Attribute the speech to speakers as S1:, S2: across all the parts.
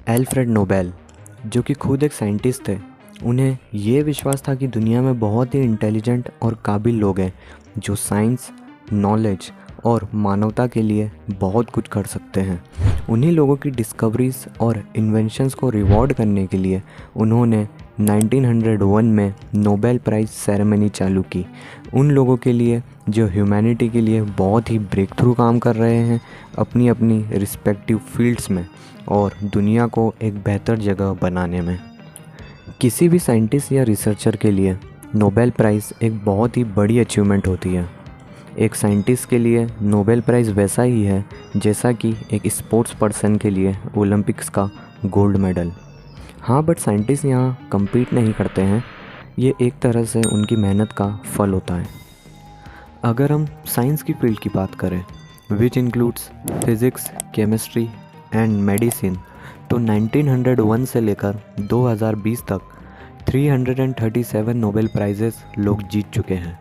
S1: Alfred Nobel, जो कि खुद एक साइंटिस्ट थे, उन्हें ये विश्वास था कि दुनिया में बहुत ही इंटेलिजेंट और काबिल लोग हैं जो साइंस, नॉलेज और मानवता के लिए बहुत कुछ कर सकते हैं। उन्हीं लोगों की डिस्कवरीज और इन्वेंशंस को रिवॉर्ड करने के लिए उन्होंने 1901 में नोबेल प्राइज़ सेरेमनी चालू की। उन लोगों के लिए जो ह्यूमैनिटी के लिए बहुत ही ब्रेक थ्रू काम कर रहे हैं अपनी अपनी रिस्पेक्टिव फील्ड्स में और दुनिया को एक बेहतर जगह बनाने में। किसी भी साइंटिस्ट या रिसर्चर के लिए नोबेल प्राइज़ एक बहुत ही बड़ी अचीवमेंट होती है। एक साइंटिस्ट के लिए नोबेल प्राइज़ वैसा ही है जैसा कि एक स्पोर्ट्स पर्सन के लिए ओलंपिक्स का गोल्ड मेडल। हाँ, बट साइंटिस्ट यहाँ compete नहीं करते हैं, ये एक तरह से उनकी मेहनत का फल होता है। अगर हम साइंस की फील्ड की बात करें which includes physics, chemistry and medicine, तो 1901 से लेकर 2020 तक 337 नोबेल प्राइजेस लोग जीत चुके हैं,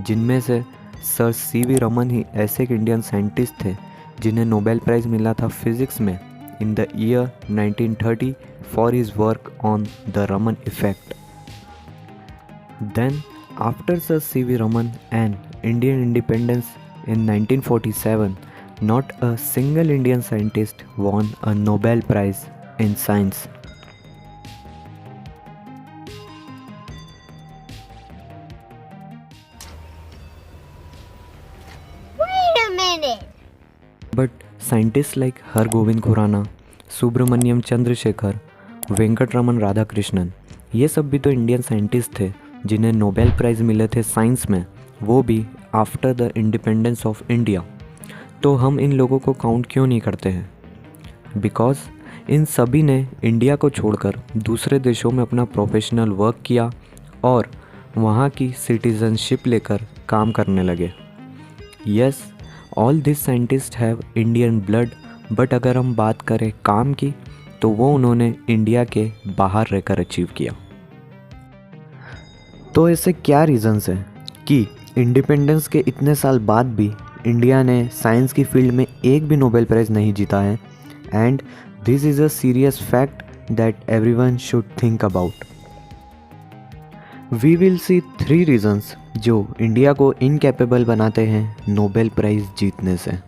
S1: जिनमें से सर सीवी रमन ही ऐसे एक इंडियन साइंटिस्ट थे जिन्हें नोबेल प्राइज़ मिला था फिज़िक्स में in the year 1930 for his work on the Raman effect. Then after sir C V Raman and Indian independence in 1947, not a single Indian scientist won a Nobel Prize in Science.
S2: Wait a minute!
S1: But scientists like Hargobind Khurana, Subrahmanyan Chandrasekhar, Venkataraman Radhakrishnan, ये सब भी तो Indian scientist थे जिन्हें Nobel prize मिले थे science में, वो भी after the independence of India. तो हम इन लोगों को काउंट क्यों नहीं करते हैं? बिकॉज़ इन सभी ने इंडिया को छोड़कर दूसरे देशों में अपना प्रोफेशनल वर्क किया और वहाँ की सिटीज़नशिप लेकर काम करने लगे। Yes, all this scientist have Indian blood, but अगर हम बात करें काम की तो वो उन्होंने इंडिया के बाहर रहकर अचीव किया। तो ऐसे क्या रीज़न्स हैं कि इंडिपेंडेंस के इतने साल बाद भी इंडिया ने साइंस की फील्ड में एक भी नोबेल प्राइज़ नहीं जीता है? And this is a serious fact that everyone should think about. We will see 3 reasons जो इंडिया को इनकैपेबल बनाते हैं नोबेल प्राइज़ जीतने से।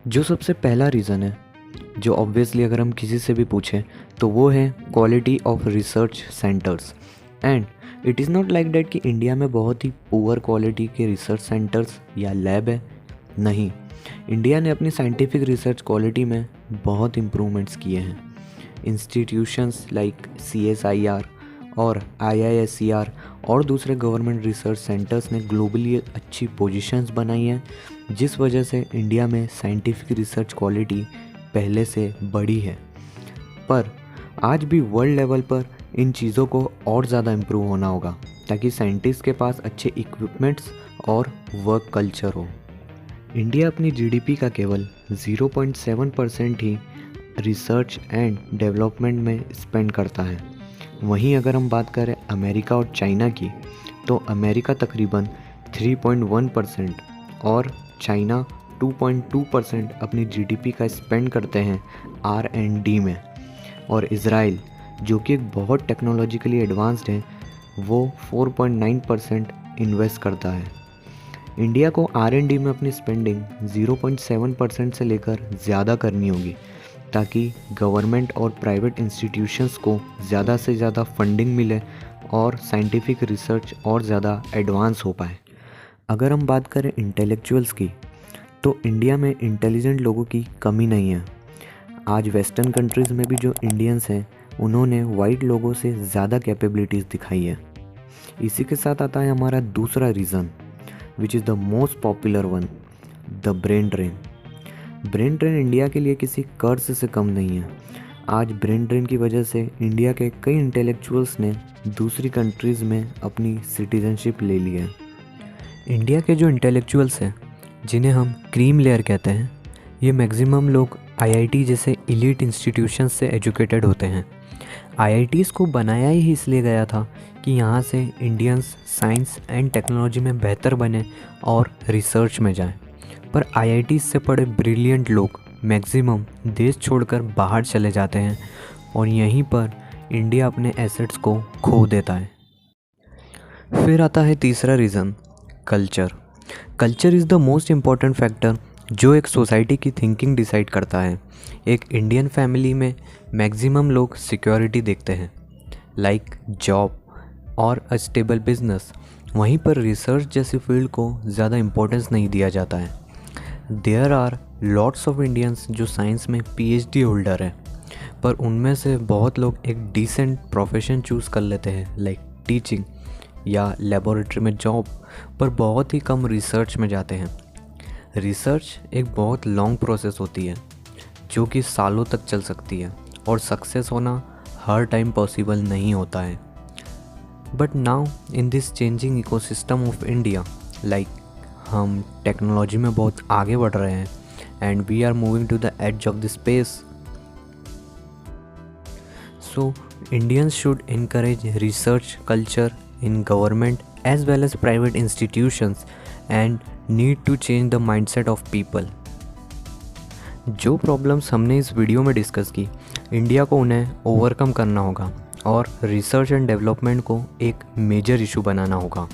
S1: जो सबसे पहला रीज़न है, जो ऑब्वियसली अगर हम किसी से भी पूछें तो वो है quality of research centres. And it is not like that कि इंडिया में बहुत ही पुअर क्वालिटी के रिसर्च सेंटर्स या लैब है, नहीं। इंडिया ने अपनी साइंटिफिक रिसर्च क्वालिटी में बहुत इम्प्रूवमेंट्स किए हैं। इंस्टीट्यूशंस लाइक CSIR और IISER और दूसरे गवर्नमेंट रिसर्च सेंटर्स ने ग्लोबली अच्छी पोजीशंस बनाई हैं, जिस वजह से इंडिया में साइंटिफिक रिसर्च क्वालिटी पहले से बढ़ी है। पर आज भी वर्ल्ड लेवल पर इन चीज़ों को और ज़्यादा इम्प्रूव होना होगा ताकि साइंटिस्ट के पास अच्छे इक्विपमेंट्स और वर्क कल्चर हो। इंडिया अपनी GDP का केवल 0.7% ही रिसर्च एंड डेवलपमेंट में स्पेंड करता है। वहीं अगर हम बात करें अमेरिका और चाइना की, तो अमेरिका तकरीबन 3.1% और चाइना 2.2% अपनी GDP का स्पेंड करते हैं R&D में। और इज़राइल, जो कि एक बहुत टेक्नोलॉजिकली एडवांस्ड है, वो 4.9% इन्वेस्ट करता है। इंडिया को R&D में अपनी स्पेंडिंग 0.7% से लेकर ज़्यादा करनी होगी ताकि गवर्नमेंट और प्राइवेट इंस्टीट्यूशंस को ज़्यादा से ज़्यादा फंडिंग मिले और साइंटिफिक रिसर्च और ज़्यादा एडवांस हो पाए। अगर हम बात करें इंटेलेक्चुअल्स की, तो इंडिया में इंटेलिजेंट लोगों की कमी नहीं है। आज वेस्टर्न कंट्रीज़ में भी जो इंडियंस हैं उन्होंने वाइट लोगों से ज़्यादा कैपेबिलिटीज़ दिखाई है। इसी के साथ आता है हमारा दूसरा reason, which is the most popular one, the brain drain. Brain drain India के लिए किसी कर्ज से कम नहीं है। आज ब्रेन ड्रेन की वजह से इंडिया के कई इंटेलेक्चुअल्स ने दूसरी कंट्रीज़ में अपनी सिटीजनशिप ले ली है। इंडिया के जो इंटेलेक्चुअल्स हैं, जिन्हें हम क्रीम लेयर कहते हैं, ये मैक्सिमम लोग IIT जैसे एलीट इंस्टीट्यूशंस से एजुकेटेड होते हैं। IITs को बनाया ही इसलिए गया था कि यहाँ से इंडियंस साइंस एंड टेक्नोलॉजी में बेहतर बने और रिसर्च में जाएं। पर IITs से पढ़े ब्रिलियंट लोग मैक्सिमम देश छोड़कर बाहर चले जाते हैं और यहीं पर इंडिया अपने एसेट्स को खो देता है। फिर आता है तीसरा reason, culture. Culture is the most important factor जो एक सोसाइटी की थिंकिंग डिसाइड करता है। एक इंडियन फैमिली में मैक्सिमम लोग सिक्योरिटी देखते हैं, लाइक जॉब और अ स्टेबल बिजनेस। वहीं पर रिसर्च जैसी फील्ड को ज़्यादा इम्पोर्टेंस नहीं दिया जाता है। There are lots of Indians जो साइंस में PhD होल्डर है, पर उनमें से बहुत लोग एक डिसेंट प्रोफेशन चूज़ कर लेते हैं, लाइक टीचिंग या लेबोरेटरी में जॉब, पर बहुत ही कम रिसर्च में जाते हैं। रिसर्च एक बहुत लॉन्ग प्रोसेस होती है जो कि सालों तक चल सकती है और सक्सेस होना हर टाइम पॉसिबल नहीं होता है। But now in this changing ecosystem of India, like हम टेक्नोलॉजी में बहुत आगे बढ़ रहे हैं and we are moving to the age of the space. So Indians should encourage research culture in government as well as private institutions and need to change the mindset of people. जो problems हमने इस video में discuss की, India को उन्हें overcome करना होगा और रिसर्च एंड डेवलपमेंट को एक मेजर इशू बनाना होगा।